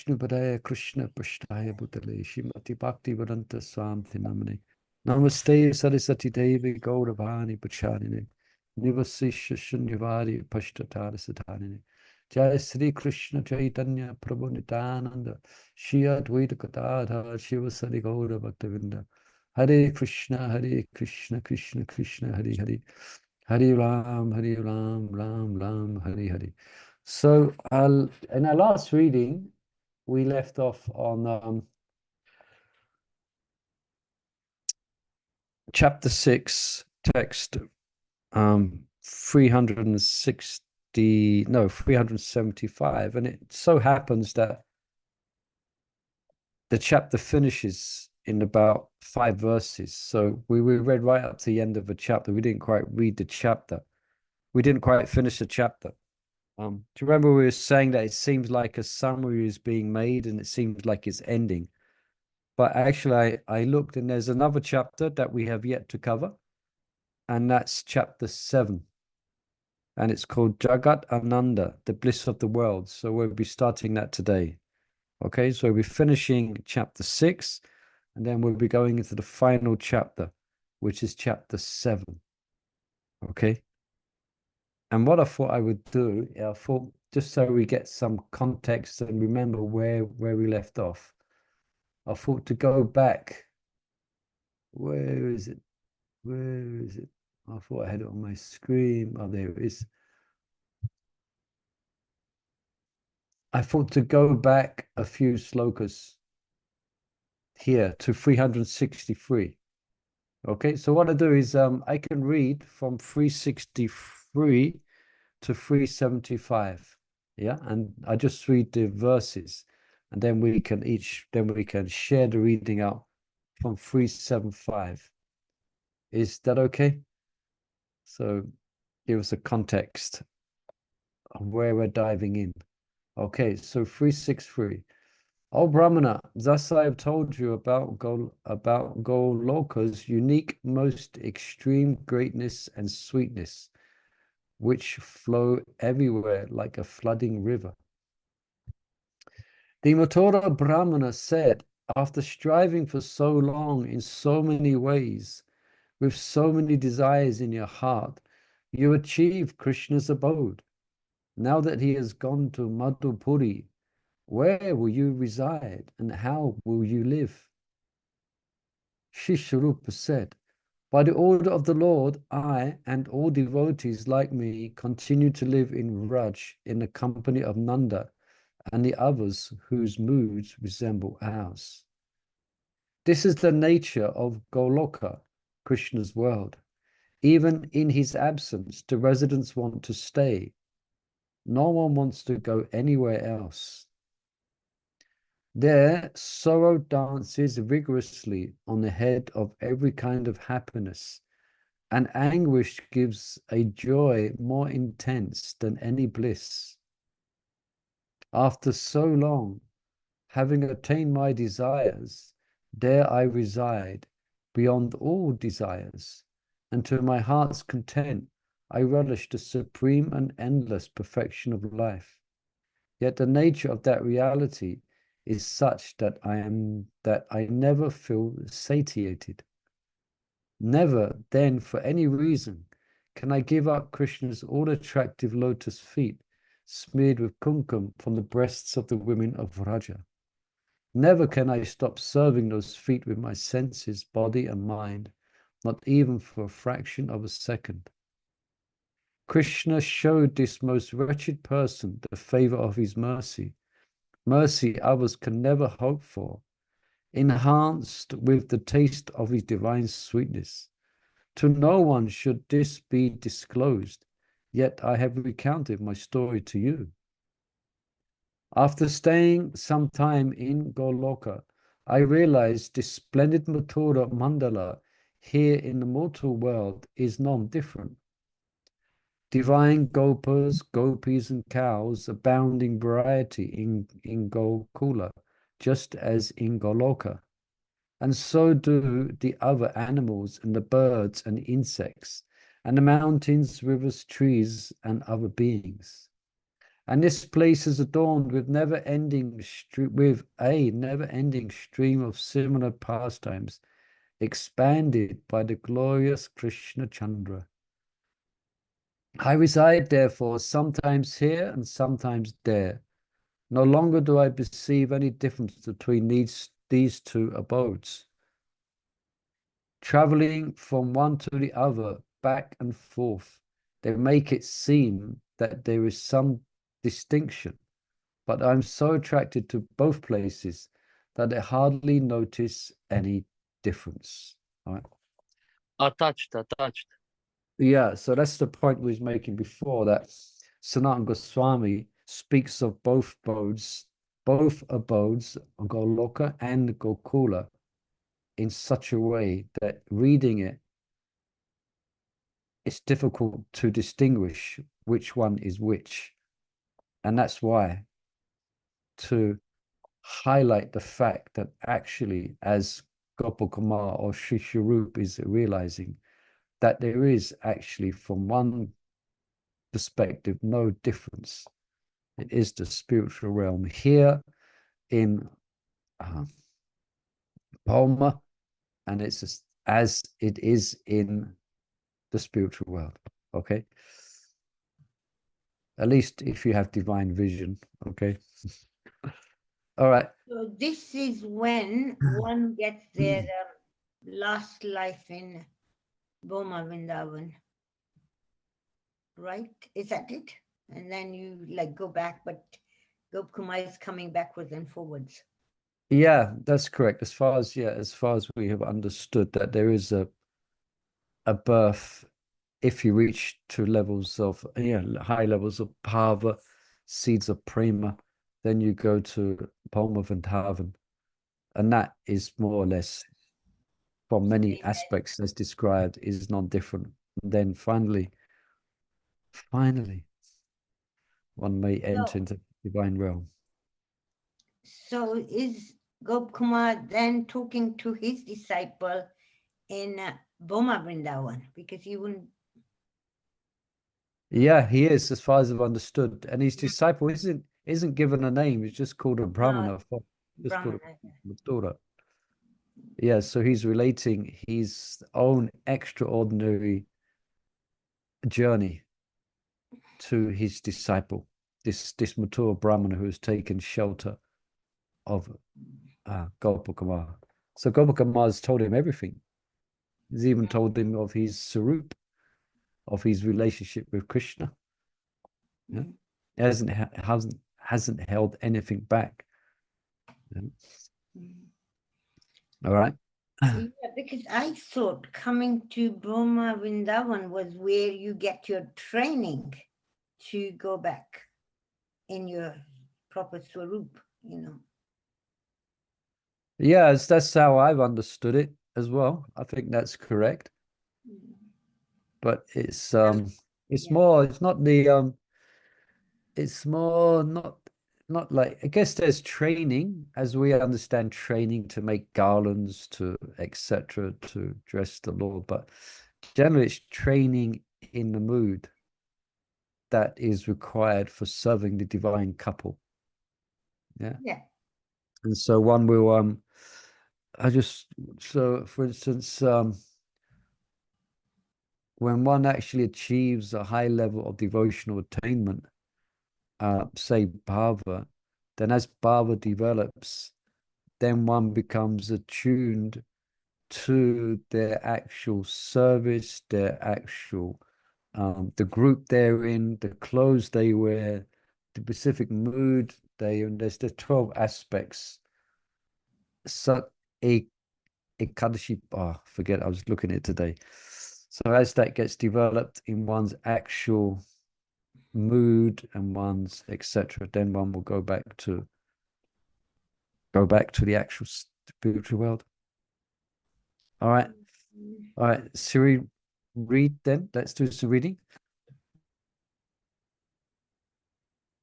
Vishnu Padaya Krishna Prashnaya Bhutale Shrimati Bhakti Vedanta Swami Namane Namaste Sarasati Devi Gauravani Pacharine Nivasisha Shunyavadi Pashtatara Sadhanine Jai Sri Krishna Chaitanya Prabhu Nityananda Shri Advaita Gadadhar Shiva Sari Gaura Bhaktavinda Hare Krishna Krishna Krishna Hare Hare Hare Ram Ram Ram Hare Hare. So in our last reading, we left off on chapter 6, text 375, and it so happens that the chapter finishes in about 5 verses. So we read right up to the end of the chapter. We didn't quite read the chapter. We didn't quite finish the chapter. Do you remember we were saying that it seems like a summary is being made and it seems like it's ending? But actually, I looked and there's another chapter that we have yet to cover, and that's chapter 7. And it's called Jagat Ananda, the bliss of the world. So we'll be starting that today. Okay, so we'll be finishing chapter 6, and then we'll be going into the final chapter, which is chapter 7. Okay. And what I thought I would do, I thought just so we get some context and remember where we left off, I thought to go back. Where is it? Where is it? I thought I had it on my screen. Oh, there it is. I thought to go back a few slokas here to 363. Okay, so what I do is I can read from 363 to 375. Yeah, and I just read the verses, and then we can share the reading out from 375. Is that okay? So give us a context of where we're diving in. Okay, so 363. Oh Brahmana, thus I have told you about Goloka's unique, most extreme greatness and sweetness, which flow everywhere like a flooding river. The Mathura Brahmana said, after striving for so long in so many ways, with so many desires in your heart, you achieve Krishna's abode. Now that he has gone to Madhupuri, where will you reside and how will you live? Shri Sarupa said, by the order of the Lord, I and all devotees like me continue to live in Raj in the company of Nanda and the others whose moods resemble ours. This is the nature of Goloka, Krishna's world. Even in his absence, the residents want to stay. No one wants to go anywhere else. There, sorrow dances vigorously on the head of every kind of happiness, and anguish gives a joy more intense than any bliss. After so long, having attained my desires, there I reside, beyond all desires, and to my heart's content, I relish the supreme and endless perfection of life. Yet the nature of that reality is such that I never feel satiated. Never, then, for any reason, can I give up Krishna's all-attractive lotus feet, smeared with kumkum from the breasts of the women of Vraja. Never can I stop serving those feet with my senses, body, and mind, not even for a fraction of a second. Krishna showed this most wretched person the favor of his mercy, mercy others can never hope for, enhanced with the taste of his divine sweetness. To no one should this be disclosed, yet I have recounted my story to you. After staying some time in Goloka, I realized this splendid Mathura Mandala here in the mortal world is non-different. Divine gopas, gopis, and cows abounding variety in Gokula, just as in Goloka. And so do the other animals and the birds and insects, and the mountains, rivers, trees, and other beings. And this place is adorned with never-ending stream of similar pastimes, expanded by the glorious Krishna Chandra. I reside, therefore, sometimes here and sometimes there. No longer do I perceive any difference between these two abodes. Traveling from one to the other, back and forth, they make it seem that there is some distinction, but I'm so attracted to both places that I hardly notice any difference. All right. Attached. Yeah, so that's the point we was making before, that Sanatana Goswami speaks of both abodes, Goloka and Gokula, in such a way that reading it, it's difficult to distinguish which one is which. And that's why, to highlight the fact that actually, as Gopal Kumar or Sri Sarupa is realizing, that there is actually, from one perspective, no difference. It is the spiritual realm here in Palma, and it's as it is in the spiritual world. Okay. At least if you have divine vision. Okay. All right. So this is when one gets their last life in Boma Vrindavan, right? Is that it? And then you like go back, but Gopkumar is coming backwards and forwards. Yeah, that's correct. As far as we have understood, that there is a birth if you reach to levels of high levels of bhava, seeds of prema, then you go to Palma Vrindavan, and that is more or less, from many aspects as described, is non-different. Then finally, one may enter into the divine realm. So is Gopkumar then talking to his disciple in Boma Vrindavan? Because he wouldn't. Yeah, he is, as far as I've understood. And his disciple isn't given a name, he's just called a brahmana. Brahmana. Yeah, so he's relating his own extraordinary journey to his disciple, this mature brahmana who has taken shelter of Gopakumar. So Gopakumar has told him everything. He's even told him of his Sarupa, of his relationship with Krishna. Yeah? He hasn't held anything back. Yeah? All right. Yeah, because I thought coming to Boma Vrindavan was where you get your training to go back in your proper Swarup, Yeah, that's how I've understood it as well. I think that's correct. But it's more, it's not the it's more not like, I guess there's training, as we understand training, to make garlands, to etc., to dress the Lord, but generally it's training in the mood that is required for serving the divine couple. Yeah. And so one will so for instance, when one actually achieves a high level of devotional attainment, say bhava, then as bhava develops, then one becomes attuned to their actual service, their actual the group they're in, the clothes they wear, the specific mood they in. There's the 12 aspects. So Ekadashi, forget, I was looking at it today. So as that gets developed in one's actual mood and one's etc., then one will go back to the actual spiritual world. All right. So we read then. Let's do some reading.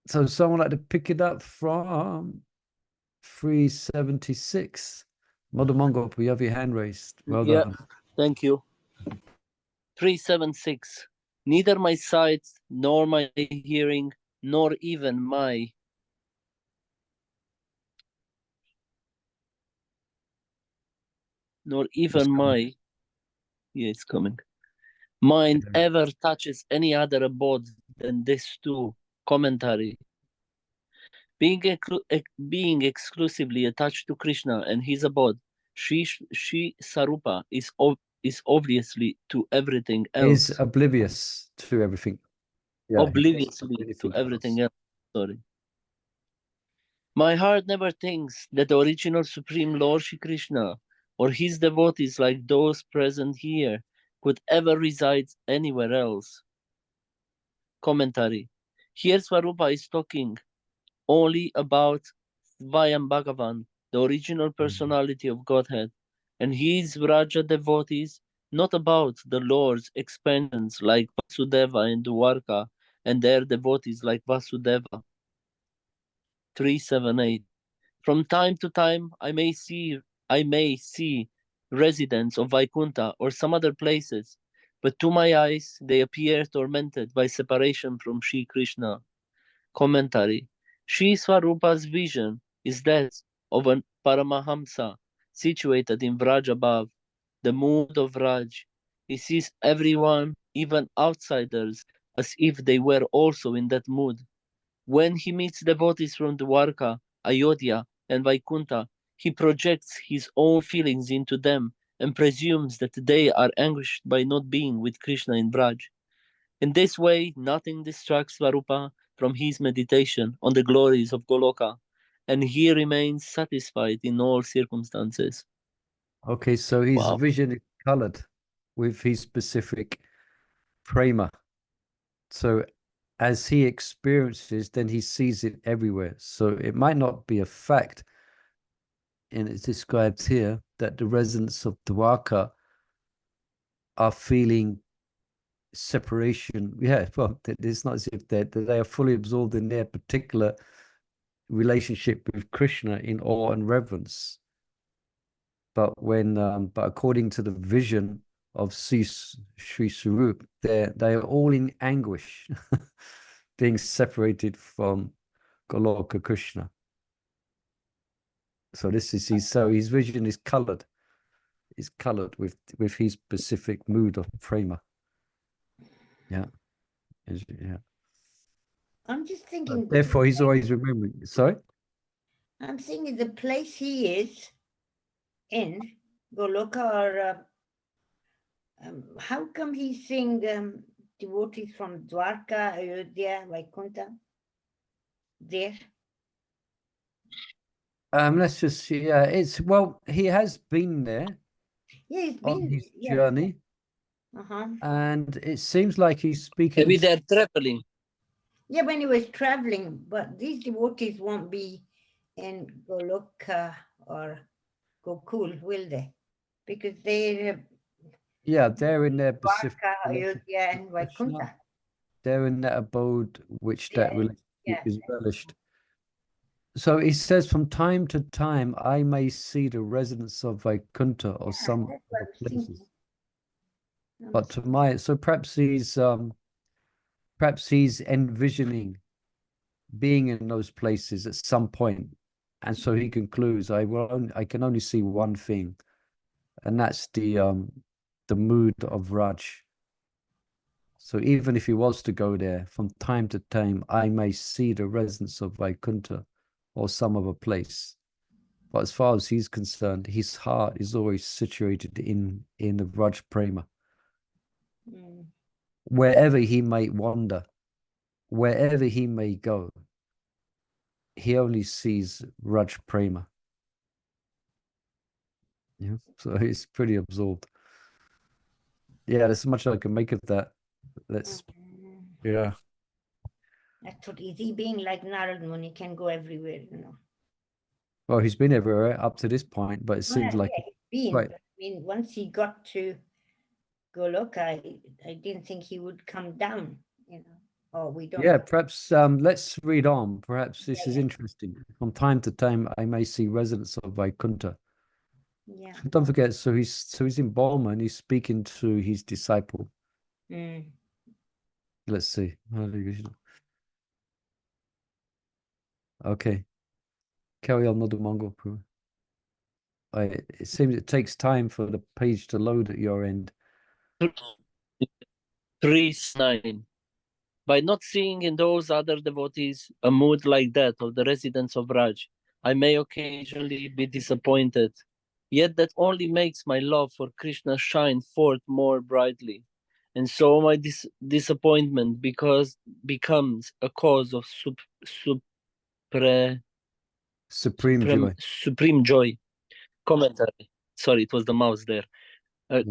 So someone like to pick it up from 376. Mother Mongol, we have your hand raised. Well done. Thank you. 376. Neither my sight, nor my hearing, nor even my yeah, it's coming. Mind ever touches any other abode than this too. Commentary. Being exclusively attached to Krishna and his abode, she Sarupa is obviously to everything else. Is oblivious to everything. Yeah, Obliviously to everything else. Sorry. My heart never thinks that the original Supreme Lord Shri Krishna or his devotees like those present here could ever reside anywhere else. Commentary. Here Swarupa is talking only about Svayam Bhagavan, the original personality of Godhead, and his Vraja devotees, not about the Lord's expansions like Vasudeva and Dwarka and their devotees like Vasudeva. 378. From time to time I may see residents of Vaikunta or some other places, but to my eyes they appear tormented by separation from Sri Krishna. Commentary. Sri Swarupa's vision is that of an Paramahamsa situated in Vraj above, the mood of Raj. He sees everyone, even outsiders, as if they were also in that mood. When he meets devotees from Dwarka, Ayodhya, and Vaikunta, he projects his own feelings into them and presumes that they are anguished by not being with Krishna in Braj. In this way, nothing distracts Swarupa from his meditation on the glories of Goloka, and he remains satisfied in all circumstances. Okay, so his Wow. vision is colored with his specific prema. So as he experiences, then he sees it everywhere. So it might not be a fact, and it's described here that the residents of Dwarka are feeling separation. Yeah, well, it's not as if they are fully absorbed in their particular relationship with Krishna in awe and reverence. But but according to the vision of Sri Sarup, they are all in anguish, being separated from Goloka Krishna. So his vision is colored with his specific mood of prema. Yeah. Yeah. I'm just thinking. Therefore, he's always remembering. Sorry? I'm thinking the place he is in, Goloka, or how come he's seeing devotees from Dwarka, Ayodhya, Vaikunta there? Let's just see. Yeah, he has been there Yeah, he's on been. his Yeah. journey, and it seems like he's speaking. Maybe they're traveling. Yeah, when he was traveling, but these devotees won't be in Goloka or Gokul, will they? Because they're they're in their Pacific Dwarka, relationship Ayodhya, and with Krishna. Vaikunta. They're in that abode which that relationship Yeah. is relished. So he says, from time to time, I may see the residents of Vaikuntha or some That's what other I was places. thinking. But so perhaps he's envisioning being in those places at some point, and so he concludes, I can only see one thing, and that's the mood of Raj. So even if he was to go there from time to time, I may see the residents of Vaikuntha or some other place. But as far as he's concerned, his heart is always situated in the Raj Prema. Wherever he may wander, wherever he may go, he only sees Raj Prema. Yeah, so he's pretty absorbed. Yeah, there's much I can make of that. Yeah. I thought, is he being like Narad Muni, can go everywhere, Well, he's been everywhere up to this point, but it seems like he's been. right. But, I mean, once he got to Goloka, I didn't think he would come down, Oh, we don't. Yeah, perhaps let's read on. Perhaps this is interesting. From time to time, I may see residents of Vaikuntha. Yeah. Don't forget, so he's in Burma and he's speaking to his disciple. Let's see. Okay. Carry on, Mother Mongol. It seems it takes time for the page to load at your end. 3:9. By not seeing in those other devotees a mood like that of the residents of Raj, I may occasionally be disappointed. Yet that only makes my love for Krishna shine forth more brightly. And so my disappointment becomes a cause of supreme joy. Commentary. Sorry, it was the mouse there.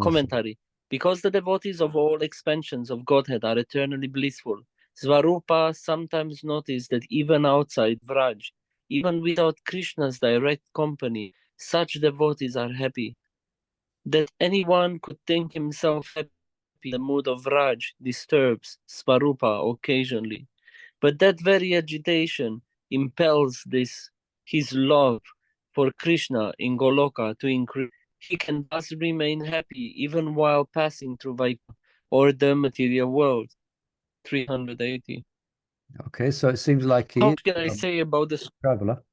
Commentary. Because the devotees of all expansions of Godhead are eternally blissful, Svarupa sometimes noticed that even outside Vraj, even without Krishna's direct company, such devotees are happy. That anyone could think himself happy, the mood of Vraj disturbs Svarupa occasionally. But that very agitation impels his love for Krishna in Goloka to increase. He can thus remain happy even while passing through Vaikuntha or the material world. 380. Okay, so it seems like he How is much can I say about this? traveler.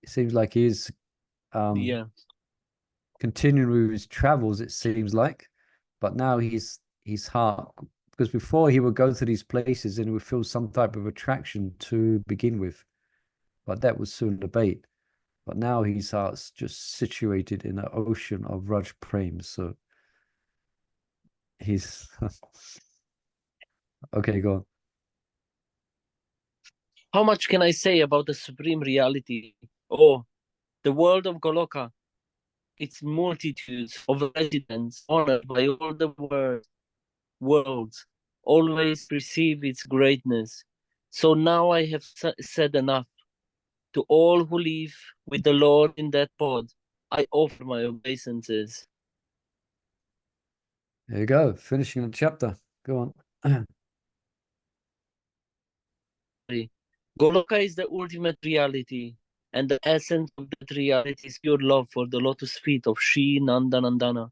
It seems like he is Yeah. continuing with his travels, it seems like. But now his heart, because before he would go to these places and he would feel some type of attraction to begin with. But that would soon abate. But now his heart's just situated in an ocean of Raj Prem. So he's okay, go on. How much can I say about the supreme reality? Oh, the world of Goloka, its multitudes of residents honored by all the worlds, always perceive its greatness. So now I have said enough. To all who live with the Lord in that pod, I offer my obeisances. There you go, finishing the chapter. Go on. Goloka is the ultimate reality, and the essence of that reality is pure love for the lotus feet of Shri Nandanandana.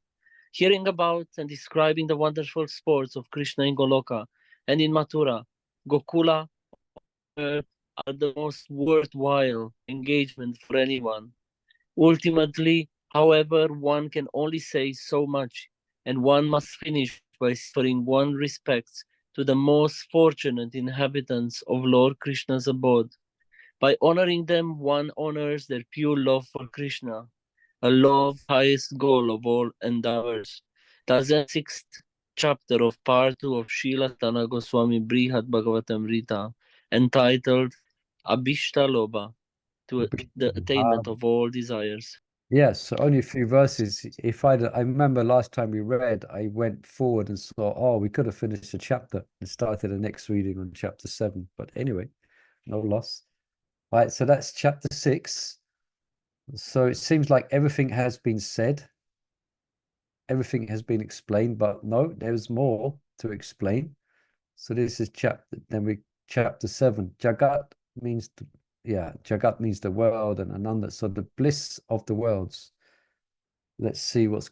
Hearing about and describing the wonderful sports of Krishna in Goloka and in Mathura, Gokula are the most worthwhile engagement for anyone. Ultimately, however, one can only say so much, and one must finish by offering one's respects to the most fortunate inhabitants of Lord Krishna's abode. By honoring them, one honors their pure love for Krishna, a love highest goal of all endeavors. That's the sixth chapter of part 2 of Srila Tana Goswami Brihat Bhagavatamrta, entitled Abhishta Loba, to the attainment of all desires. Yes, so only a few verses. I remember last time we read, I went forward and saw, oh, we could have finished the chapter and started the next reading on chapter 7. But anyway, no loss. All right, so that's chapter 6. So it seems like everything has been said, everything has been explained, but no, there's more to explain. So this is chapter 7. Jagat means Jagat means the world, and Ananda, so the bliss of the worlds. Let's see what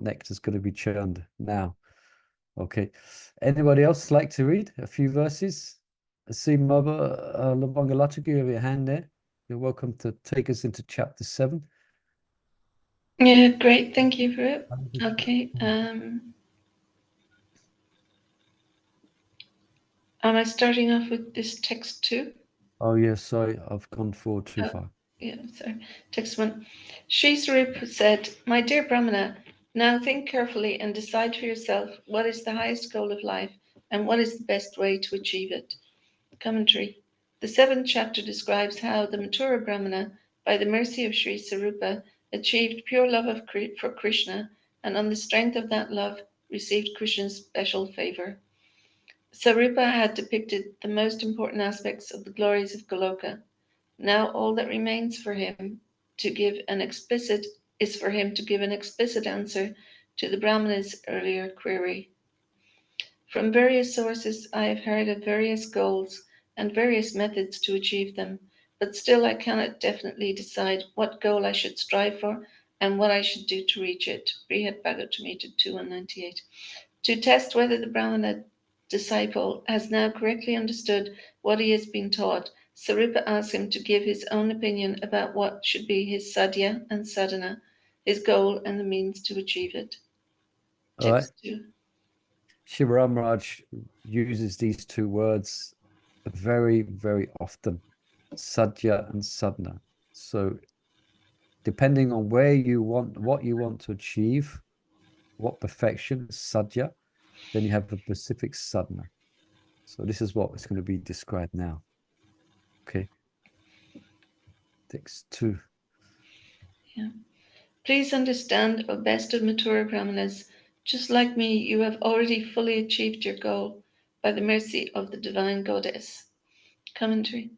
nectar is going to be churned now. Okay. Anybody else like to read a few verses? I see Mother Labangalachaka, you have your hand there. You're welcome to take us into chapter 7. Yeah, great. Thank you for it. Okay. Am I starting off with this text too? Oh, yes, sorry, I've gone forward too far. Yeah, sorry. Text 1. Sri Sarupa said, My dear Brahmana, now think carefully and decide for yourself what is the highest goal of life and what is the best way to achieve it. Commentary. The 7th chapter describes how the Mathura Brahmana, by the mercy of Sri Sarupa, achieved pure love for Krishna, and on the strength of that love, received Krishna's special favor. Sarupa had depicted the most important aspects of the glories of Goloka. Now all that remains for him to give an explicit answer to the Brahmana's earlier query. From various sources I have heard of various goals and various methods to achieve them, but still I cannot definitely decide what goal I should strive for and what I should do to reach it. Brihat Bhagavatamrta 2:198. To test whether the Brahmana disciple has now correctly understood what he has been taught, Sarupa asked him to give his own opinion about what should be his sadhya and sadhana, his goal and the means to achieve it. All right. Text 2. Shivaram uses these two words very, very often, sadhya and sadhana. So depending on what you want to achieve, what perfection, sadhya, then you have a specific sadhana. So this is what is going to be described now. Okay. Text 2. Yeah. Please understand, O best of mature brahmanas, just like me, you have already fully achieved your goal by the mercy of the divine goddess. Commentary.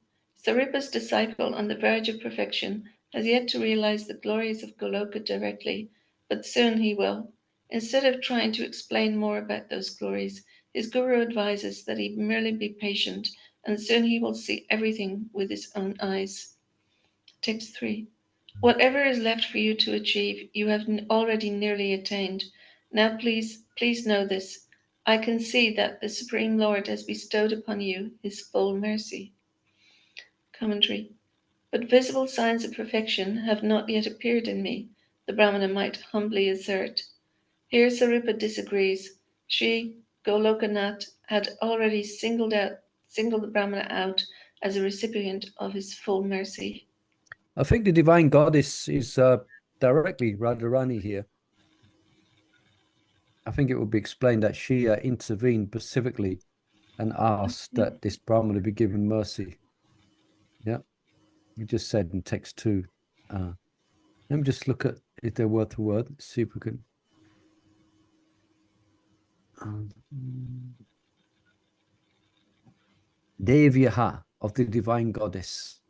Sarupa's disciple on the verge of perfection has yet to realize the glories of Goloka directly, but soon he will. Instead of trying to explain more about those glories, his guru advises that he merely be patient, and soon he will see everything with his own eyes. Text 3. Whatever is left for you to achieve, you have already nearly attained. Now please know this. I can see that the Supreme Lord has bestowed upon you his full mercy. Commentary. But visible signs of perfection have not yet appeared in me, the Brahmana might humbly assert. Here Sarupa disagrees. She, Golokanath, had already singled the Brahmana out as a recipient of his full mercy. I think the divine goddess is directly Radharani here. I think it will be explained that she intervened specifically and asked that this Brahmana be given mercy. Yeah, you just said in text 2. Let me just look at if they're word for word, see if we can. Devyaha, of the divine goddess.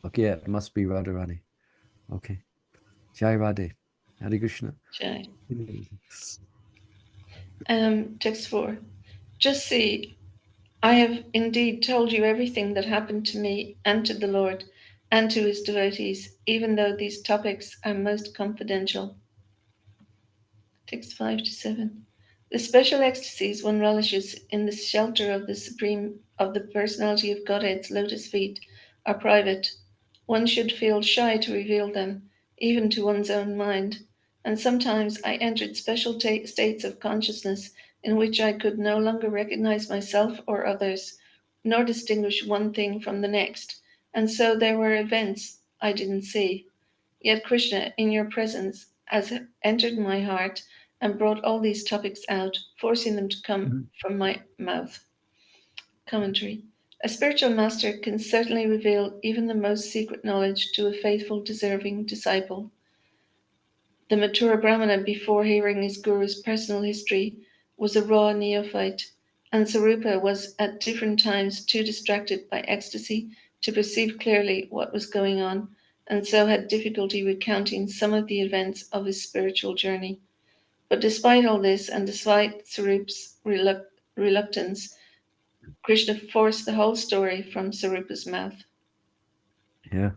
Okay, yeah, it must be Radharani. Okay. Jai Radhe. Hare Krishna. Jai. Text 4. Just see, I have indeed told you everything that happened to me and to the Lord and to his devotees, even though these topics are most confidential. Text 5 to 7. The special ecstasies one relishes in the shelter of the personality of Godhead's lotus feet are private. One should feel shy to reveal them, even to one's own mind. And sometimes I entered special states of consciousness in which I could no longer recognize myself or others, nor distinguish one thing from the next. And so there were events I didn't see. Yet Krishna, in your presence, has entered my heart and brought all these topics out, forcing them to come from my mouth. Commentary. A spiritual master can certainly reveal even the most secret knowledge to a faithful, deserving disciple. The mature Brahmana, before hearing his guru's personal history, was a raw neophyte, and Sarupa was at different times too distracted by ecstasy to perceive clearly what was going on, and so had difficulty recounting some of the events of his spiritual journey. But despite all this, and despite Sarupa's reluctance, Krishna forced the whole story from Sarupa's mouth. Yeah.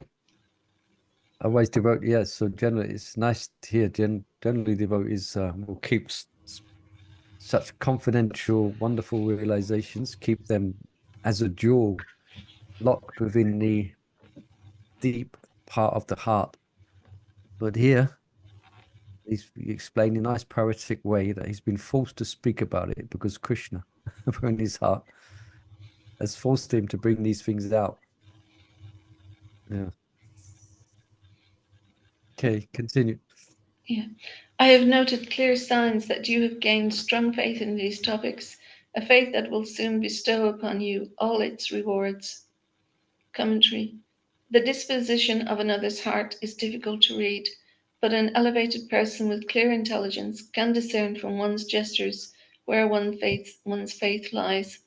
Otherwise, devotee, yeah. So generally, it's nice to hear. Generally, devotees will keep such confidential, wonderful realizations, keep them as a jewel locked within the deep part of the heart. But here, he's explained in a nice poetic way that he's been forced to speak about it because Krishna, in his heart, has forced him to bring these things out. Yeah. Okay, continue. Yeah. I have noted clear signs that you have gained strong faith in these topics, a faith that will soon bestow upon you all its rewards. Commentary. The disposition of another's heart is difficult to read, but an elevated person with clear intelligence can discern from one's gestures where one's faith lies.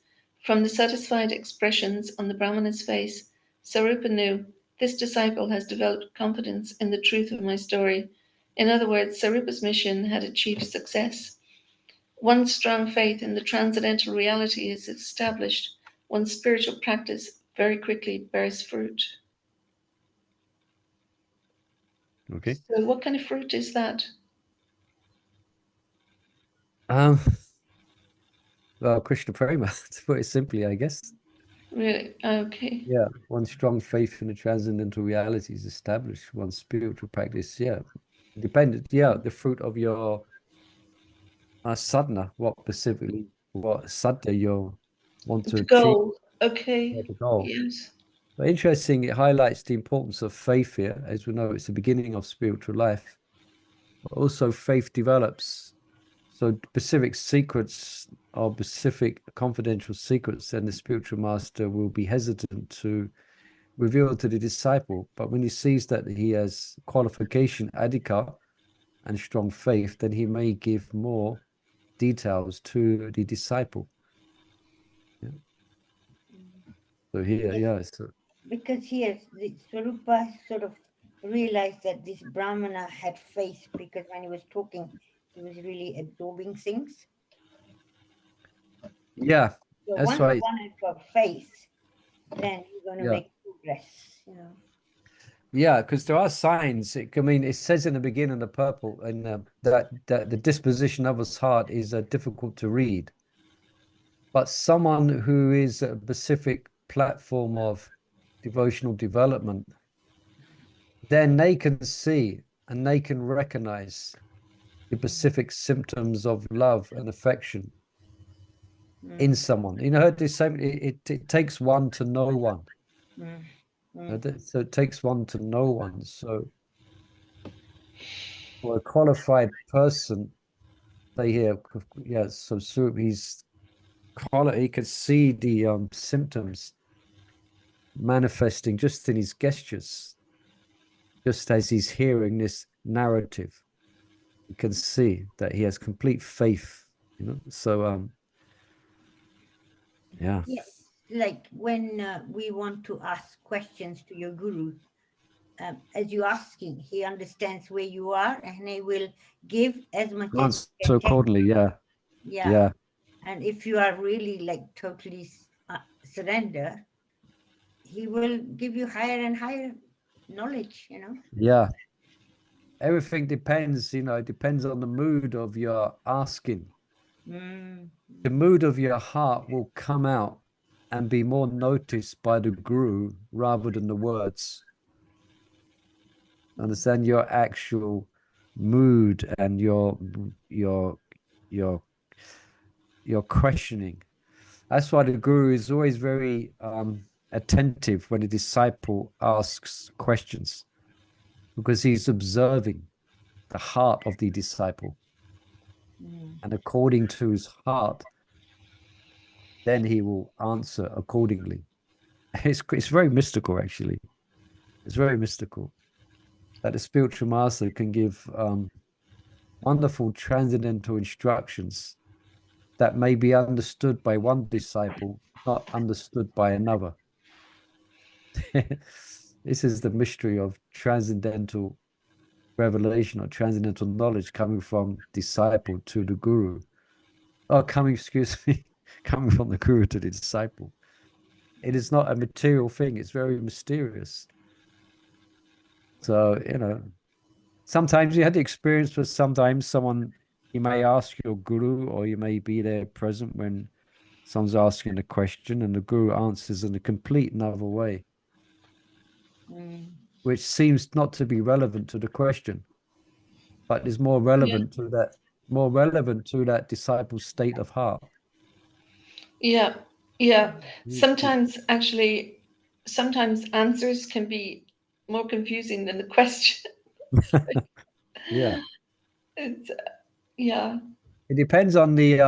From the satisfied expressions on the Brahmana's face, Sarupa knew, this disciple has developed confidence in the truth of my story. In other words, Sarupa's mission had achieved success. One's strong faith in the transcendental reality is established. One's spiritual practice very quickly bears fruit. Okay. So what kind of fruit is that? Well, Krishna Prema, to put it simply, I guess. Really? Okay. Yeah, one's strong faith in the transcendental realities established, one's spiritual practice, yeah. Dependent, yeah, the fruit of your sadhana, what sadhana you want to To achieve, go. Okay. the goal. Yes. But interesting, it highlights the importance of faith here. As we know, it's the beginning of spiritual life. But also faith develops. So specific secrets or specific confidential secrets, then the spiritual master will be hesitant to reveal to the disciple. But when he sees that he has qualification, adhika, and strong faith, then he may give more details to the disciple. Yeah. So here, yeah. So Because here, the Sarupa sort of realized that this brahmana had faith, because when he was talking, he was really absorbing things. yeah, So that's once right. one has got faith, then you're going to Yeah. make progress, you know. Yeah, because there are signs. I mean, it says in the beginning of the purple, and that the disposition of his heart is difficult to read. But someone who is a specific platform of devotional development, then they can see and they can recognize the specific symptoms of love and affection in someone. You know, it takes one to know one. So it takes one to know one. So for a qualified person, they hear, yeah, so he could see the symptoms manifesting just in his gestures, just as he's hearing this narrative. You can see that he has complete faith, you know. So yeah. Yes, like when we want to ask questions to your guru, as you're asking, he understands where you are and he will give as much as you So can take. accordingly, yeah. Yeah. Yeah. And if you are really like totally surrender, he will give you higher and higher knowledge, you know. Yeah. Everything depends, you know, it depends on the mood of your asking. The mood of your heart will come out and be more noticed by the guru rather than the words. Understand your actual mood and your questioning. That's why the guru is always very attentive when a disciple asks questions, because he's observing the heart of the disciple. And according to his heart, then he will answer accordingly. It's very mystical, actually. It's very mystical that the spiritual master can give wonderful transcendental instructions that may be understood by one disciple, not understood by another. This is the mystery of transcendental revelation or transcendental knowledge coming from disciple to the guru. Oh, excuse me, coming from the guru to the disciple. It is not a material thing. It's very mysterious. So, you know, sometimes you had the experience where sometimes you may ask your guru, or you may be there present when someone's asking a question and the guru answers in a complete another way, which seems not to be relevant to the question, but is more relevant to that disciple's state of heart. Yeah. Sometimes answers can be more confusing than the question. Yeah. It's, yeah. It depends on the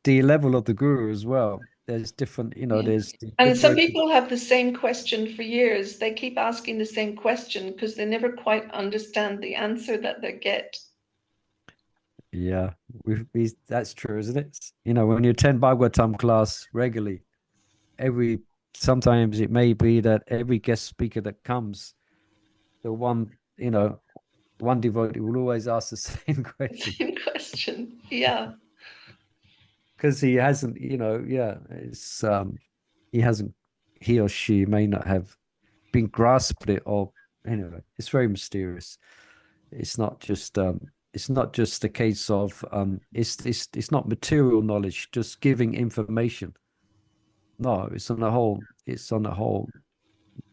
level of the guru as well. There's different, you know, there's And some people have the same question for years. They keep asking the same question because they never quite understand the answer that they get. Yeah, that's true, isn't it? You know, when you attend Bhagavatam class regularly, sometimes it may be that every guest speaker that comes, one devotee will always ask the same question. Same question, yeah. Because he hasn't, he or she may not have been grasped it, or anyway, it's very mysterious. It's not just a case of it's not material knowledge, just giving information. No, it's on the whole. It's on the whole.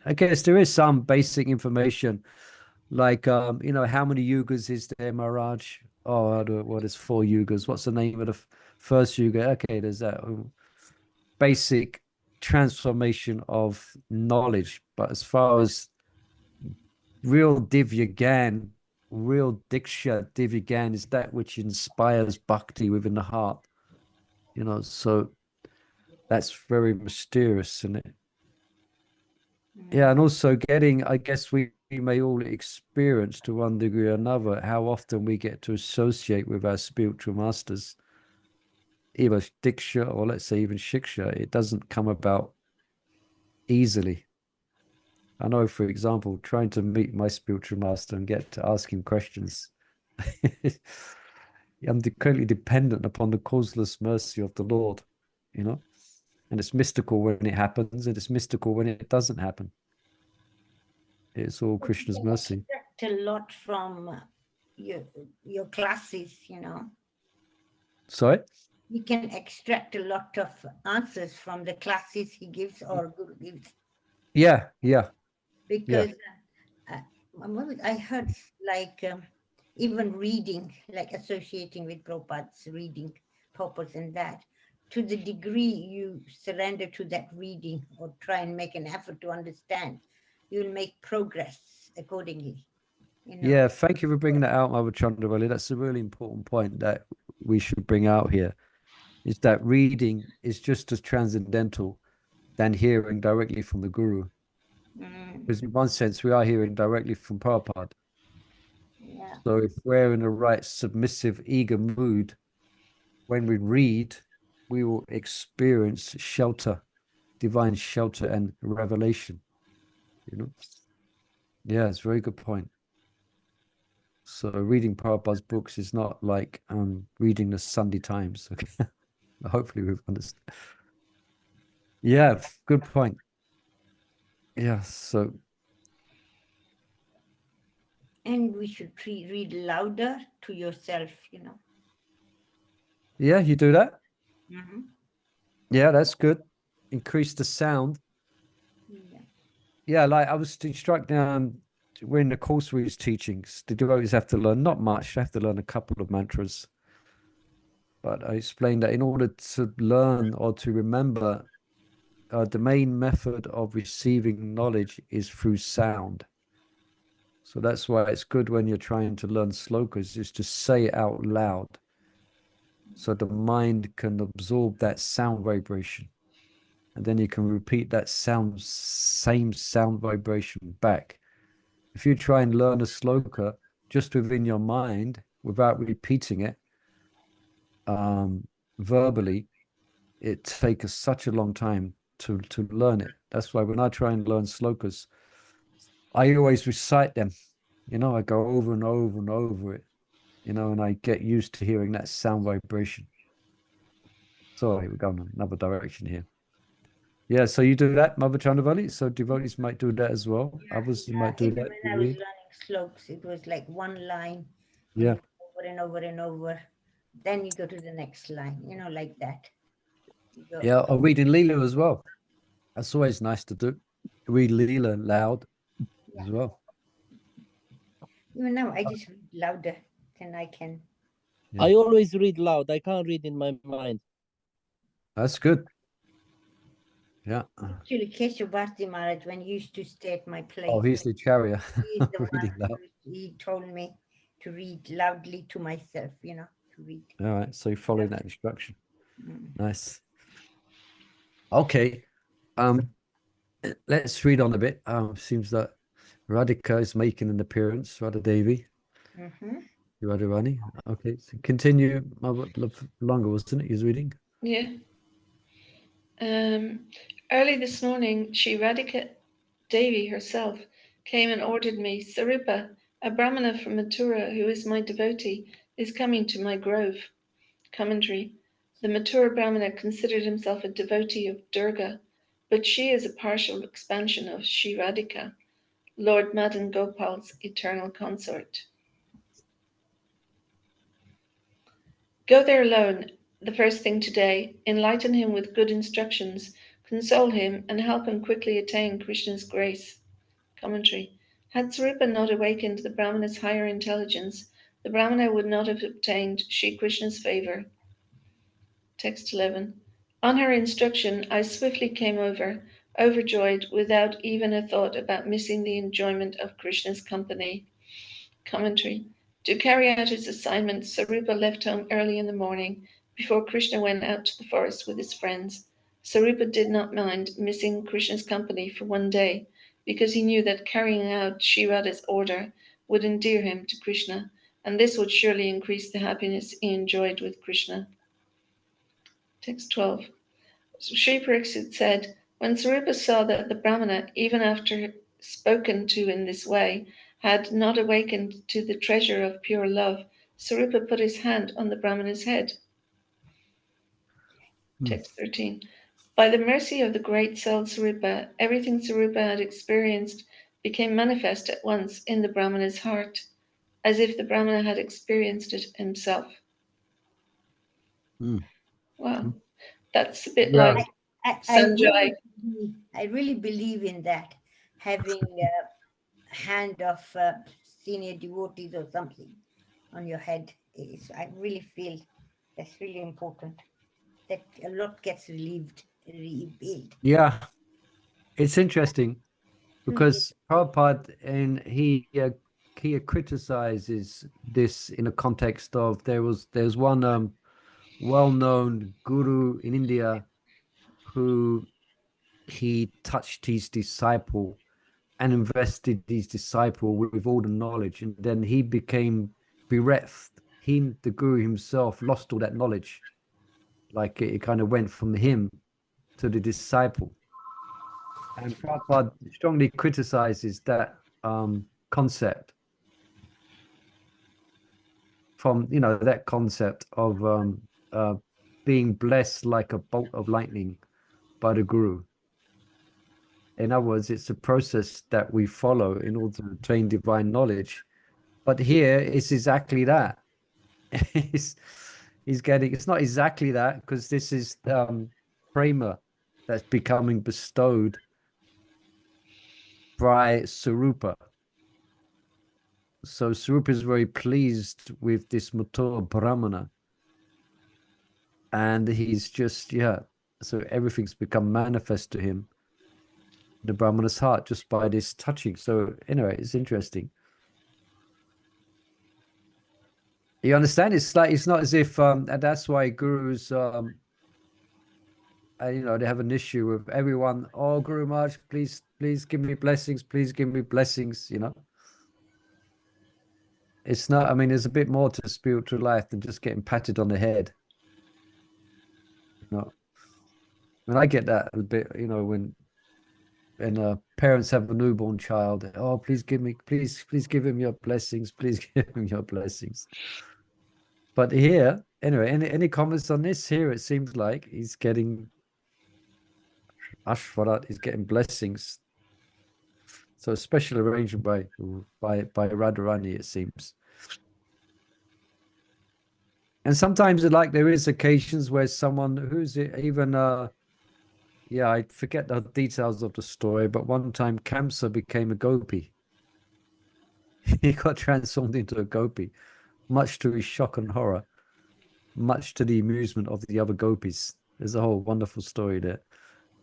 I guess there is some basic information, like how many yugas is there, Maharaj? Oh, what is 4 yugas? What's the name of the first yuga? Okay, there's that basic transformation of knowledge. But as far as real Divya Gyan, real Diksha Divya Gyan is that which inspires bhakti within the heart. So that's very mysterious, isn't it? Yeah, and also I guess we may all experience to one degree or another how often we get to associate with our spiritual masters, either Diksha or let's say even Shiksha. It doesn't come about easily. I know, for example, trying to meet my spiritual master and get to ask him questions. I'm currently dependent upon the causeless mercy of the Lord, and it's mystical when it happens, and it's mystical when it doesn't happen. It's all Krishna's mercy. A lot from your classes, Sorry? You can extract a lot of answers from the classes he gives or Guru gives. Yeah. Because I heard even reading, like associating with Prabhupada's reading purpose and that, to the degree you surrender to that reading or try and make an effort to understand, you'll make progress accordingly. Yeah, thank you for bringing that out, Mother Chandravali. That's a really important point that we should bring out here, is that reading is just as transcendental than hearing directly from the Guru. Because in one sense, we are hearing directly from Prabhupada. Yeah. So if we're in the right submissive, eager mood, when we read, we will experience shelter, divine shelter and revelation. Yeah, it's a very good point. So reading Prabhupada's books is not like reading the Sunday Times. Okay, hopefully we've understood. Yeah, good point. Yeah, so. And we should read louder to yourself, Yeah, you do that? Mm-hmm. Yeah, that's good. Increase the sound. Yeah, like I was instructing, when the course we was teaching, the devotees have to learn not much, they have to learn a couple of mantras. But I explained that in order to learn or to remember, the main method of receiving knowledge is through sound. So that's why it's good when you're trying to learn slokas, is to say it out loud. So the mind can absorb that sound vibration. And then you can repeat that same sound vibration back. If you try and learn a sloka just within your mind without repeating it verbally, it takes such a long time to learn it. That's why when I try and learn slokas, I always recite them. I go over and over and over it, and I get used to hearing that sound vibration. Sorry, we're going another direction here. Yeah, so you do that, Mother Chandravali. So devotees might do that as well. Others might do that. When I was learning slokas, it was like one line. Yeah. Over and over and over. Then you go to the next line, like that. Yeah, or reading Leela as well. That's always nice to do. Read Leela loud as well. Even now, I just read louder than I can. Yeah. I always read loud. I can't read in my mind. That's good. Yeah. Actually, Keshav Bharti Maharaj, when he used to stay at my place. Oh, he's the Acharya. He's the one he told me to read loudly to myself, to read. All right, so you're following that instruction. Nice. Okay. Let's read on a bit. Seems that Radhika is making an appearance, Radha Devi. Radharani. Okay, so continue. Longer, wasn't it? He's reading. Yeah. Early this morning, Shri Radhika Devi herself came and ordered me, Sarupa, a brahmana from Mathura who is my devotee, is coming to my grove. Commentary. The Mathura brahmana considered himself a devotee of Durga, but she is a partial expansion of Shri Radhika, Lord Madan Gopal's eternal consort. Go there alone the first thing today, enlighten him with good instructions, console him, and help him quickly attain Krishna's grace. Commentary. Had Sarupa not awakened the Brahmana's higher intelligence, the Brahmana would not have obtained Shri Krishna's favor. Text 11. On her instruction, I swiftly came over, overjoyed, without even a thought about missing the enjoyment of Krishna's company. Commentary. To carry out his assignment, Sarupa left home early in the morning, before Krishna went out to the forest with his friends. Sarupa did not mind missing Krishna's company for one day, because he knew that carrying out Sri Radha's order would endear him to Krishna, and this would surely increase the happiness he enjoyed with Krishna. Text 12. Sri Pariksit said, when Sarupa saw that the Brahmana, even after spoken to in this way, had not awakened to the treasure of pure love, Sarupa put his hand on the Brahmana's head. Text 13. By the mercy of the great soul Sarupa, everything Sarupa had experienced became manifest at once in the Brahmana's heart, as if the Brahmana had experienced it himself. Wow, that's a bit like Sanjay. I really believe in that, having a hand of senior devotees or something on your head. I really feel that's really important, that a lot gets revealed. Yeah, it's interesting because Prabhupada, and he criticizes this in a context of there's one well-known guru in India who he touched his disciple and invested his disciple with all the knowledge, and then he became bereft. The guru himself, lost all that knowledge. Like it kind of went from him to the disciple. And Prabhupada strongly criticizes that concept from, that concept of being blessed like a bolt of lightning by the guru. In other words, it's a process that we follow in order to attain divine knowledge. But here it's exactly that. He's getting, it's not exactly that, because this is prema that's becoming bestowed by Sarupa. So Sarupa is very pleased with this mature brahmana. And he's just, so everything's become manifest to him, the brahmana's heart, just by this touching. So anyway, it's interesting. You understand? It's like, it's not as if, and that's why gurus, they have an issue with everyone. Oh, Guru Maharaj, please give me blessings. Please give me blessings, It's not, there's a bit more to spiritual life than just getting patted on the head. When I get that a bit, when parents have a newborn child, oh, please give him your blessings. Please give him your blessings. But here, anyway, any comments on this? Here, it seems like he's getting Ashvarat, he's getting blessings. So a special arrangement by Radharani, it seems. And sometimes, there is occasions where someone who's even I forget the details of the story, but one time Kamsa became a gopi. He got transformed into a gopi, much to his shock and horror, much to the amusement of the other gopis. There's a whole wonderful story there.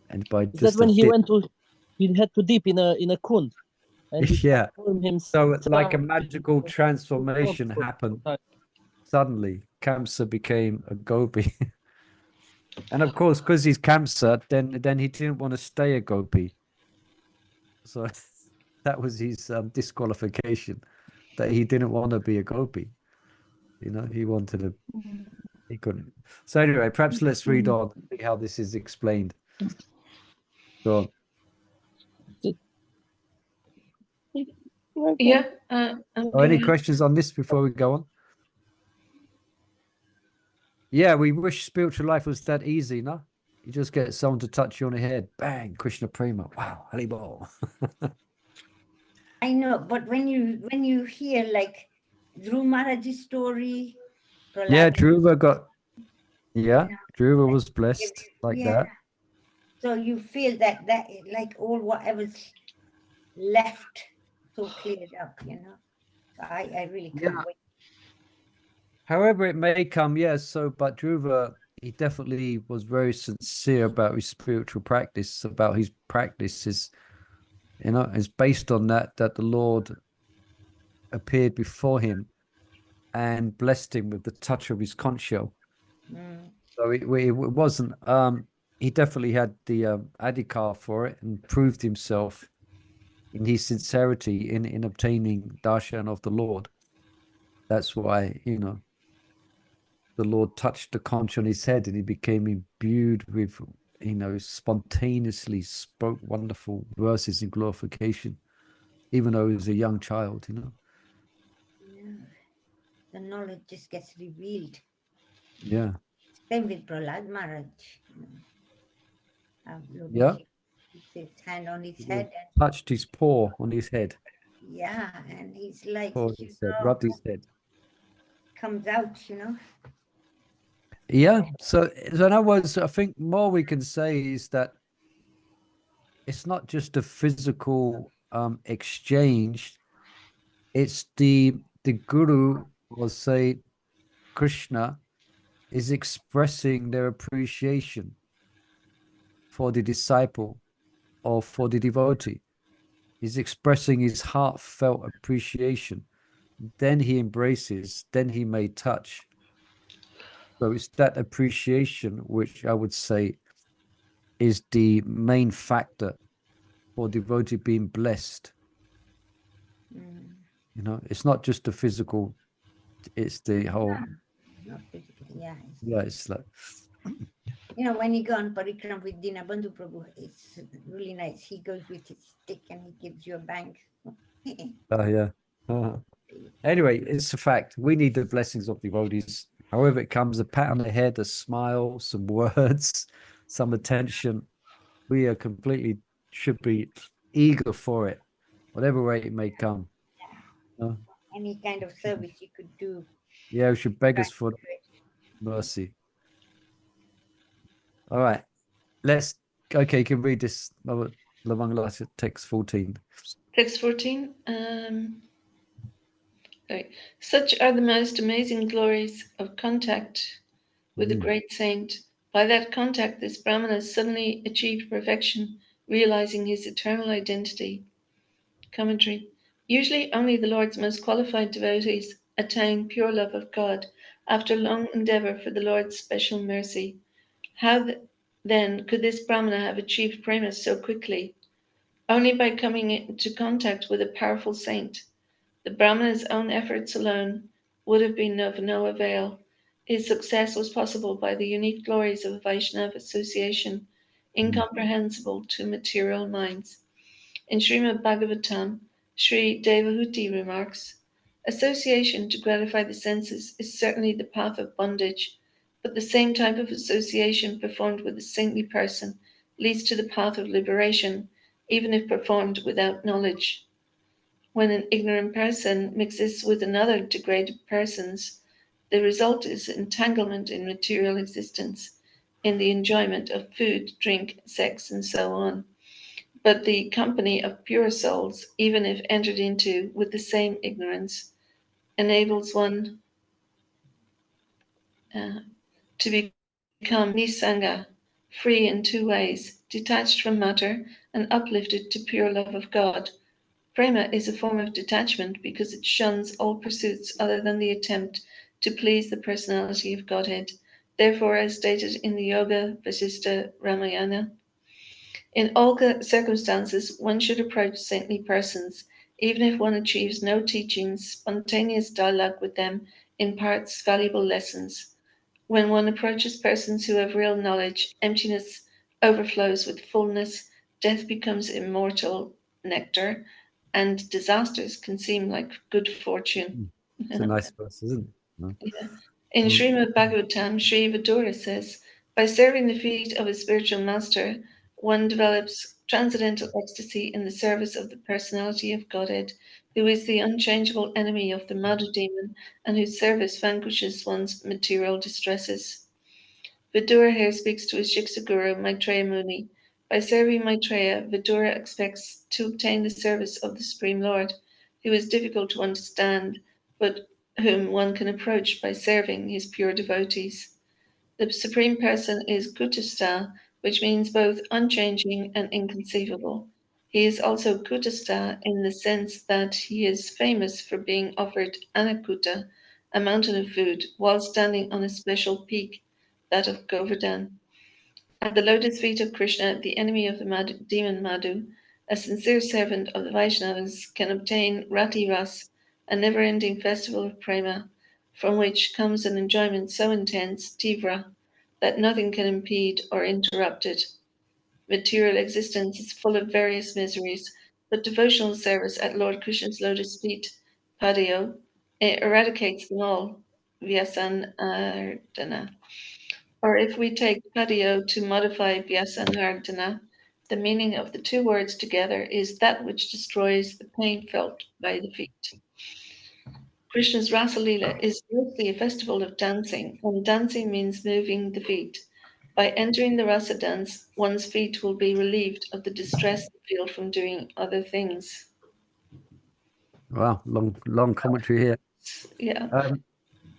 And by Is that when he had to dip in a kund? And yeah. So like a magical transformation happened. Suddenly, Kamsa became a gopi. And of course, because he's Kamsa, then he didn't want to stay a gopi. So that was his disqualification, that he didn't want to be a gopi. He wanted to, he couldn't. So anyway, perhaps let's read on, see how this is explained. Go on. Yeah. Any questions on this before we go on? Yeah, we wish spiritual life was that easy, no? You just get someone to touch you on the head. Bang, Krishna Prema. Wow, Haribol. I know, but when you hear like Dhruv Maharaj's story. Yeah, Dhruva was blessed like that. So you feel that like all whatever's left so cleared up, you know. So I really can't Yeah. wait. However it may come, yes. So, but Dhruva, he definitely was very sincere about his spiritual practice, about his practices. Is based on that the Lord appeared before him and blessed him with the touch of his conch shell. Mm. So it wasn't. He definitely had the adhikar for it and proved himself in his sincerity in obtaining darshan of the Lord. That's why the Lord touched the conch on his head and he became imbued with, spontaneously spoke wonderful verses in glorification, even though he was a young child. Yeah. The knowledge just gets revealed. Yeah. Same with Prahlad Maharaj. Lord Yeah. puts his hand on his He head and touched his paw on his head. yeah, and he's like, Paw on his head, rubbed his head. comes out, you know. Yeah. So in other words, I think more we can say is that it's not just a physical exchange, it's the guru, or say Krishna, is expressing their appreciation for the disciple or for the devotee. He's expressing his heartfelt appreciation. Then he embraces, then he may touch. So it's that appreciation which I would say is the main factor for devotee being blessed. Mm. It's not just the physical, it's the whole. Not physically, yeah. Yeah, it's like, You know, when you go on parikram with Dinabandhu Prabhu, it's really nice. He goes with his stick and he gives you a bang. oh yeah. Anyway, it's a fact. We need the blessings of devotees. However it comes, a pat on the head, a smile, some words, some attention. We are completely should be eager for it, whatever way it may come. Any kind of service you could do. Yeah, we should beg us Right. for mercy. All right. Okay, you can read this Lavangala text 14. Text 14. Okay. Such are the most amazing glories of contact with a great saint. By that contact, this brahmana suddenly achieved perfection, realizing his eternal identity. Commentary. Usually, only the Lord's most qualified devotees attain pure love of God after long endeavor for the Lord's special mercy. How then could this brahmana have achieved prema so quickly? Only by coming into contact with a powerful saint. The brahmana's own efforts alone would have been of no avail. His success was possible by the unique glories of Vaishnava association, incomprehensible to material minds. In Srimad Bhagavatam, Sri Devahuti remarks, association to gratify the senses is certainly the path of bondage, but the same type of association performed with a saintly person leads to the path of liberation, even if performed without knowledge. When an ignorant person mixes with another degraded persons, the result is entanglement in material existence, in the enjoyment of food, drink, sex, and so on. But the company of pure souls, even if entered into with the same ignorance, enables one to become nisanga, free in two ways, detached from matter and uplifted to pure love of God. Prema is a form of detachment because it shuns all pursuits other than the attempt to please the personality of Godhead. Therefore, as stated in the Yoga Vasista Ramayana, in all circumstances, one should approach saintly persons. Even if one achieves no teachings, spontaneous dialogue with them imparts valuable lessons. When one approaches persons who have real knowledge, emptiness overflows with fullness, death becomes immortal nectar, and disasters can seem like good fortune. It's a nice verse, isn't it? Yeah. In Srimad Bhagavatam, Sri Vidura says, by serving the feet of a spiritual master, one develops transcendental ecstasy in the service of the personality of Godhead, who is the unchangeable enemy of the Madhu demon and whose service vanquishes one's material distresses. Vidura here speaks to his Shiksa guru, Maitreya Muni, By serving Maitreya, Vidura expects to obtain the service of the Supreme Lord, who is difficult to understand, but whom one can approach by serving his pure devotees. The Supreme Person is Kutastha, which means both unchanging and inconceivable. He is also Kutastha in the sense that he is famous for being offered Anakuta, a mountain of food, while standing on a special peak, that of Govardhan. At the lotus feet of Krishna, the enemy of the demon Madhu, a sincere servant of the Vaishnavas can obtain Rati Ras, a never-ending festival of prema, from which comes an enjoyment so intense, tivra, that nothing can impede or interrupt it. Material existence is full of various miseries, but devotional service at Lord Krishna's lotus feet, Padio, eradicates them all, Vyasanardana. Or if we take Padio to modify Vyasanardana, the meaning of the two words together is that which destroys the pain felt by the feet. Krishna's Rasalila is mostly a festival of dancing, and dancing means moving the feet. By entering the rasa dance, one's feet will be relieved of the distress they feel from doing other things. Wow, long commentary here. Yeah,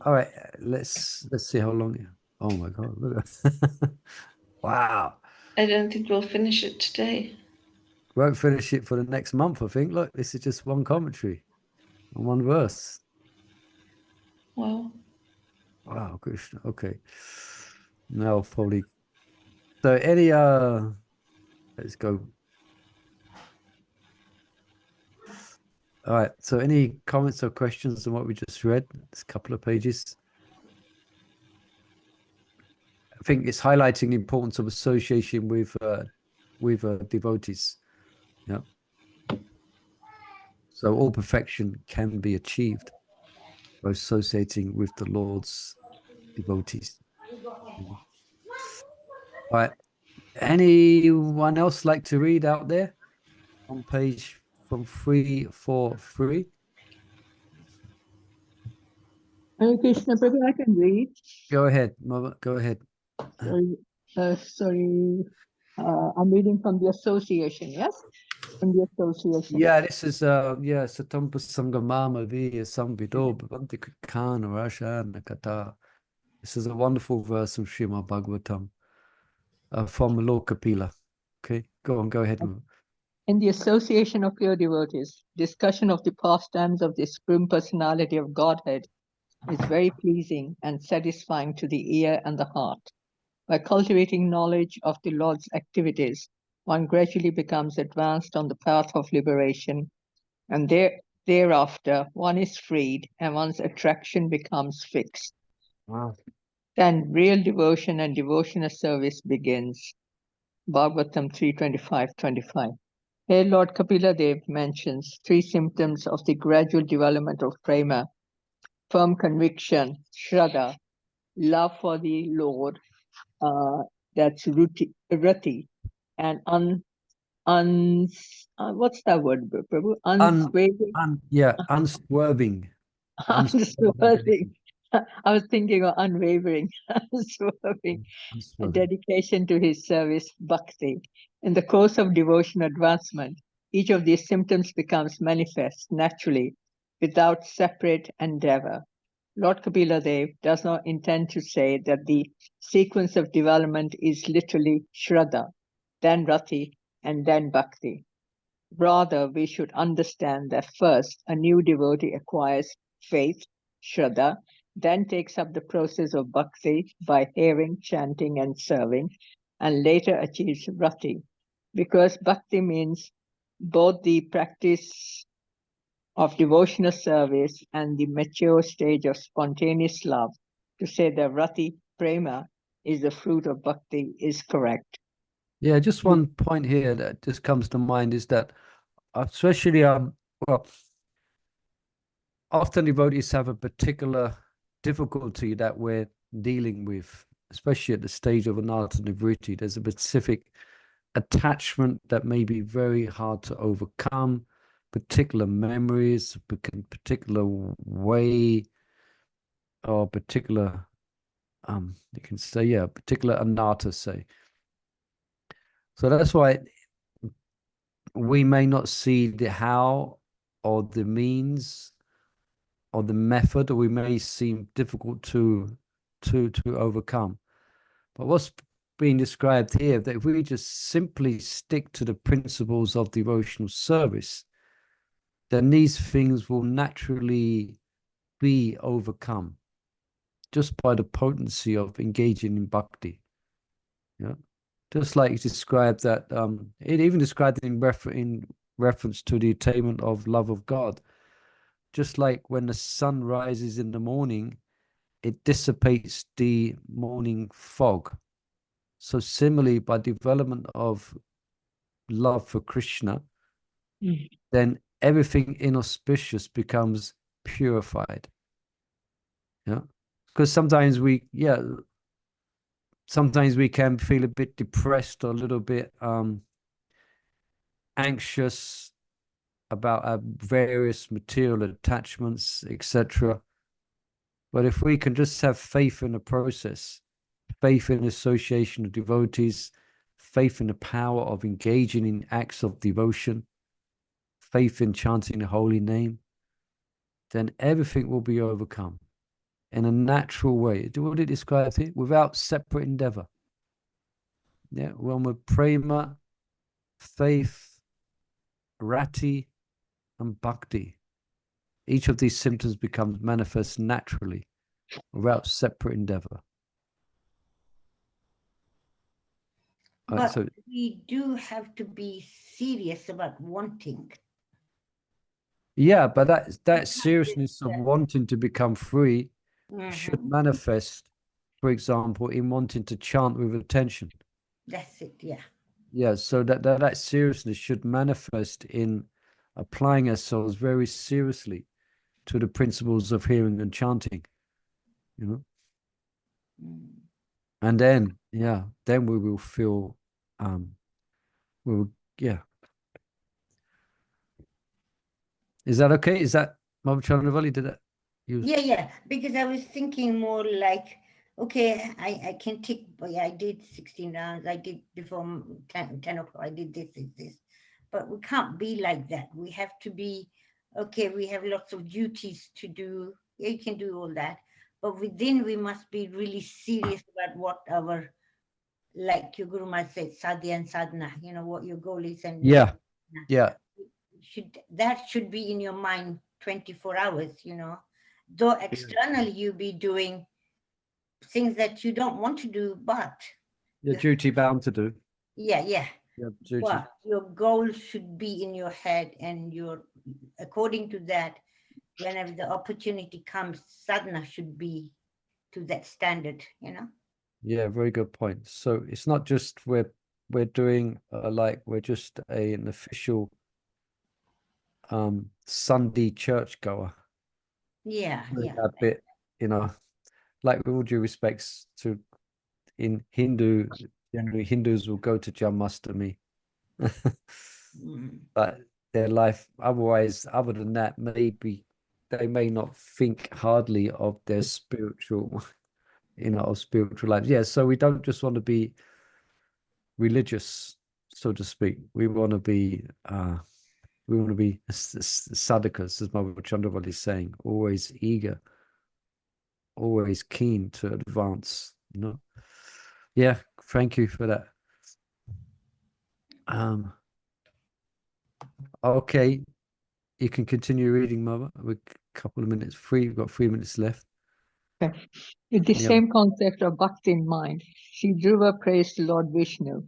All right, let's see how long. Oh my God, look at wow. I don't think we'll finish it today. Won't finish it for the next month, I think. Look, this is just one commentary on one verse. Wow. Wow, Krishna. Okay. Now probably. So any let's go. All right. So any comments or questions on what we just read? It's a couple of pages. I think it's highlighting the importance of association with devotees. Yeah. So all perfection can be achieved by associating with the Lord's devotees. All right. Anyone else like to read out there on page from 343? Hare Krishna, Prabhu, I can read. Go ahead, Mother. Go ahead. Sorry, I'm reading from the association, yes? From the association. Yeah, this is Satampa Sangamama Viya Samvido Bhavanti Kana Rasha Nakata. This is a wonderful verse from Srimad Bhagavatam from Lord Kapila. Okay, go ahead. In the association of pure devotees, discussion of the pastimes of the Supreme Personality of Godhead is very pleasing and satisfying to the ear and the heart. By cultivating knowledge of the Lord's activities, one gradually becomes advanced on the path of liberation, and thereafter one is freed and one's attraction becomes fixed. Wow. Then real devotion and devotional service begins. Bhagavatam 3:25-25. Here Lord Kapila Dev mentions 3 symptoms of the gradual development of prema: firm conviction, shraddha, love for the Lord, that's rati, and what's that word, Prabhu? Unswerving. Unswerving. Unswerving. I was thinking of unwavering, unswerving, dedication to his service, bhakti. In the course of devotion advancement, each of these symptoms becomes manifest naturally, without separate endeavor. Lord Kapila Dev does not intend to say that the sequence of development is literally Shraddha, then Rati, and then Bhakti. Rather, we should understand that first, a new devotee acquires faith, Shraddha, then takes up the process of Bhakti by hearing, chanting, and serving, and later achieves Rati. Because Bhakti means both the practice of devotional service and the mature stage of spontaneous love, to say that Rati Prema is the fruit of Bhakti is correct. Yeah, just one point here that just comes to mind is that especially often devotees have a particular difficulty that we're dealing with, especially at the stage of anartha nivritti. There's a specific attachment that may be very hard to overcome, particular memories, particular way, or particular, you can say, particular anartha, say. So that's why we may not see the how or the means or the method, or we may seem difficult to overcome. But what's being described here, that if we just simply stick to the principles of devotional service, then these things will naturally be overcome just by the potency of engaging in bhakti. Yeah, just like it's described that it even described in reference to the attainment of love of God. Just like when the sun rises in the morning, it dissipates the morning fog. So similarly, by development of love for Krishna, then everything inauspicious becomes purified. Yeah, because sometimes sometimes we can feel a bit depressed or a little bit anxious about our various material attachments, etc. But if we can just have faith in the process, faith in association of devotees, faith in the power of engaging in acts of devotion, faith in chanting the holy name, then everything will be overcome in a natural way. What it describes here, without separate endeavor. Yeah, one with prema, faith, rati, and bhakti. Each of these symptoms becomes manifest naturally, without separate endeavor. But So we do have to be serious about wanting. yeah, but that seriousness of wanting to become free should manifest, for example, in wanting to chant with attention. That's it, yeah. Yeah, so that seriousness should manifest in applying ourselves very seriously to the principles of hearing and chanting, you know. And then, yeah, then we will feel, we will, yeah. Is that okay? Is that Mama Chandravali? Did that? Yeah, because I was thinking more like, okay, I can take, I did 16 rounds, I did before 10 o'clock, I did this. But we can't be like that. We have to be, okay, we have lots of duties to do. Yeah, you can do all that. But within, we must be really serious about what our, like your Guru Maharaj said, sadhya and sadhana, what your goal is. And yeah. That should be in your mind 24 hours, Though externally you be doing things that you don't want to do, but You're duty bound to do. Yeah. Duty. But your goal should be in your head, and according to that, whenever the opportunity comes, sadhana should be to that standard, Yeah, very good point. So it's not just we're doing like we're just an official Sunday churchgoer. Yeah. A bit, like with all due respects to in Hindu, generally Hindus will go to Janmashtami. But their life otherwise, other than that, maybe they may not think hardly of their spiritual, of spiritual lives. Yeah, so we don't just want to be religious, so to speak. We want to be sadhakas, as Mother Chandravali is saying, always eager, always keen to advance, Yeah, thank you for that. Okay, you can continue reading, Mother. We're a couple of minutes free. We've got 3 minutes left. Okay. With the same concept of bhakti in mind, Sri Dhruva praised the Lord Vishnu.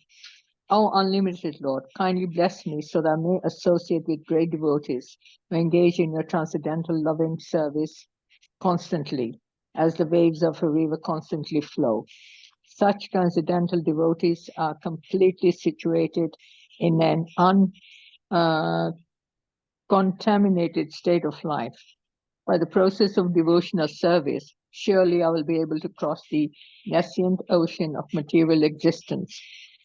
O unlimited Lord, kindly bless me so that I may associate with great devotees who engage in your transcendental loving service constantly, as the waves of a river constantly flow. Such transcendental devotees are completely situated in an uncontaminated state of life. By the process of devotional service, surely I will be able to cross the nascent ocean of material existence,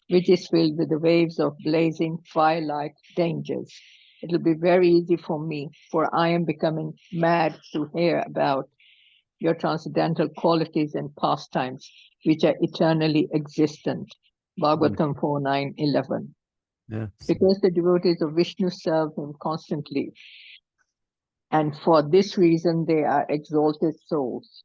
which is filled with the waves of blazing fire-like dangers. It will be very easy for me, for I am becoming mad to hear about your transcendental qualities and pastimes, which are eternally existent. Bhagavatam 4:9-11. Yeah. Because the devotees of Vishnu serve him constantly, and for this reason they are exalted souls.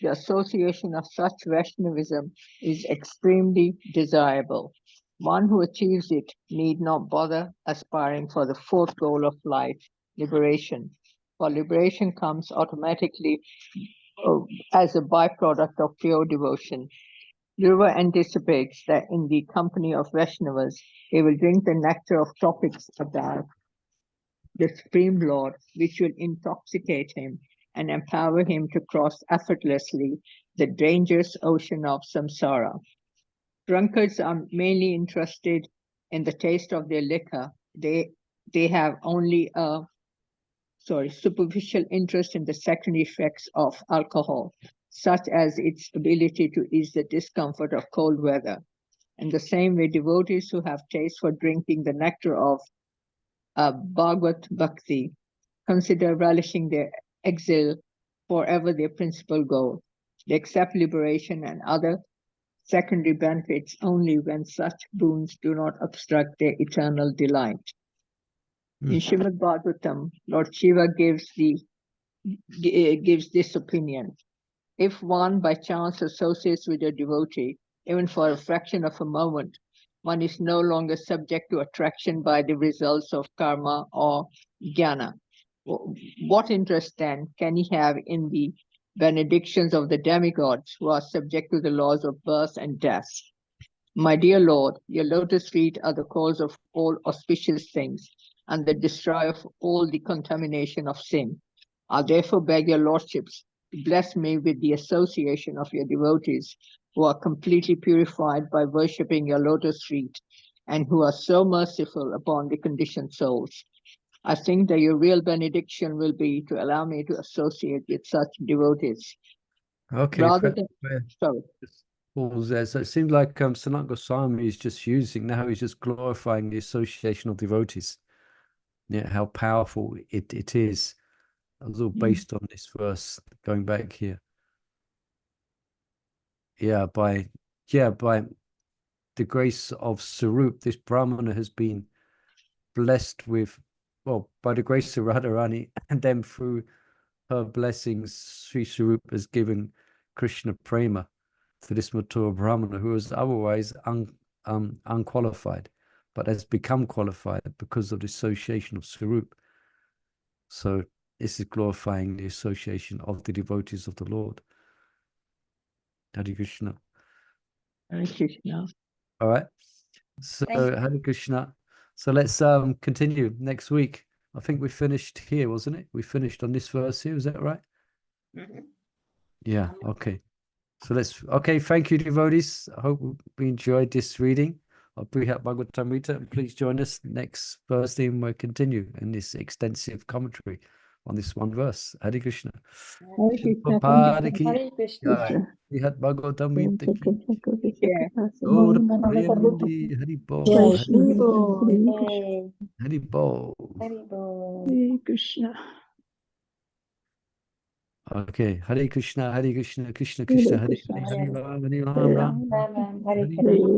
The association of such Vaishnavism is extremely desirable. One who achieves it need not bother aspiring for the fourth goal of life, liberation. For liberation comes automatically as a byproduct of pure devotion. Dhruva anticipates that in the company of Vaishnavas, he will drink the nectar of topics about the Supreme Lord, which will intoxicate him and empower him to cross effortlessly the dangerous ocean of samsara. Drunkards are mainly interested in the taste of their liquor. They have only a superficial interest in the secondary effects of alcohol, such as its ability to ease the discomfort of cold weather. In the same way, devotees who have taste for drinking the nectar of Bhagavad Bhakti consider relishing their exile forever their principal goal. They accept liberation and other secondary benefits only when such boons do not obstruct their eternal delight. In Srimad Bhagavatam, Lord Shiva gives this opinion. If one by chance associates with a devotee, even for a fraction of a moment, one is no longer subject to attraction by the results of karma or jnana. What interest then can he have in the benedictions of the demigods who are subject to the laws of birth and death? My dear Lord, your lotus feet are the cause of all auspicious things and the destroyer of all the contamination of sin. I therefore beg your lordships to bless me with the association of your devotees who are completely purified by worshipping your lotus feet and who are so merciful upon the conditioned souls. I think that your real benediction will be to allow me to associate with such devotees. Okay. Rather than, sorry. Pause there. So it seems like Sanat Goswami is just he's just glorifying the association of devotees. Yeah, how powerful it is. It was all based on this verse, going back here. Yeah, by the grace of Sarup, this brahmana has been blessed with, well, by the grace of Radharani, and then through her blessings, Sri Sarup has given Krishna prema to this mature brahmana who was otherwise unqualified, but has become qualified because of the association of Sarup. So this is glorifying the association of the devotees of the Lord. Hare Krishna. Hare Krishna. All right. So Hare Krishna. So let's continue next week. I think we finished here, wasn't it? We finished on this verse here. Is that right? Mm-hmm. Yeah. Okay. So thank you, devotees. I hope we enjoyed this reading of Brihat Bhagavatamrta. Please join us next Thursday and we'll continue in this extensive commentary on this one verse. Hare Krishna. Hare Krishna. Hare Krishna. Brihat Bhagavatamrta. Yeah. Gaura Premanandi. Hari Bol. Jai Hari Bol. Hari Bol. Hari Bol. Hare Krishna. Okay. Hare Krishna, Krishna Krishna, Hare Hare, Hare Ram, Ram, Ram, Ram Ram. Hare Hare Krishna.